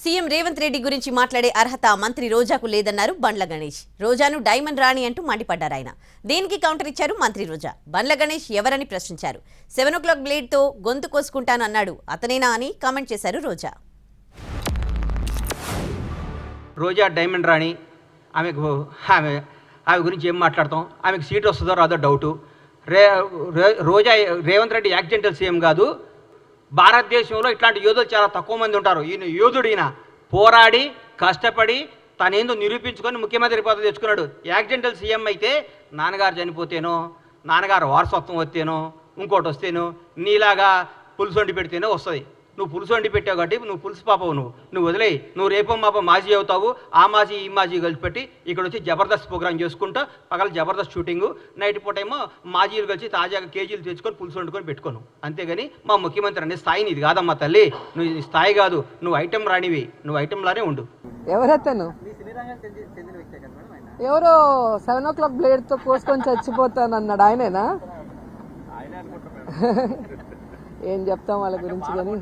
CM Revanth Reddy గురించి మాట్లాడే అర్హత మంత్రి రోజాకు లేదన్నారు బండ్ల గణేష్. రోజాను డైమండ్ రాణి అంటూ మండిపడ్డారు ఆయన. దీనికి కౌంటర్ ఇచ్చారు మంత్రి రోజా. బండ్ల గణేష్ ఎవరని ప్రశ్నించారు. 7 o'clock బ్లేడ్తో గొంతు కోసుకుంటానన్నాడు, అతనేనా అని కామెంట్ చేశారు రోజా. రోజా డైమండ్ రాణి, ఆమె గురించి ఏం మాట్లాడతాం? ఆమెకు సీట్ వస్తుందో రాదో డౌటు. రోజా రేవంత్ రెడ్డి యాక్సిడెంటల్ సీఎం కాదు. భారతదేశంలో ఇట్లాంటి యోధులు చాలా తక్కువ మంది ఉంటారు. ఈయన పోరాడి కష్టపడి తనేందో నిరూపించుకొని ముఖ్యమంత్రి పదవి తెచ్చుకున్నాడు. యాక్సిడెంటల్ సీఎం అయితే నాన్నగారు చనిపోతేనో, నాన్నగారు వారసత్వం వస్తేనో, ఇంకోటి వస్తేనో, నీలాగా పులుసు వండి పెడితేనో వస్తుంది. నువ్వు పులుసు వండి పెట్టావు కాబట్టి నువ్వు పులుసు పాపవు. నువ్వు వదిలేయి. నువ్వు రేపో మాపో మాజీ అవుతావు. ఆ మాజీ ఈ మాజీ కలిసి పెట్టి ఇక్కడ వచ్చి జబర్దస్త్ ప్రోగ్రామ్ చేసుకుంటా, పగల జబర్దస్త్ షూటింగు, నైట్ పూట ఏమో మాజీలు కలిసి తాజాగా కేజీలు తెచ్చుకొని పులుసు వండుకొని పెట్టుకోను. అంతేగాని మా ముఖ్యమంత్రి అనే స్థాయి నీది కాదమ్మా తల్లి. నువ్వు ఈ స్థాయి కాదు. నువ్వు ఐటెం రానివి. నువ్వు ఐటెంలానే ఉండు. ఎవరతను? ఎవరో 7 o'clock బ్లేడ్తో కోసుకొని చచ్చిపోతానన్నాడు ఆయనేనా? ఏం చెప్తాం వాళ్ళ గురించి కానీ.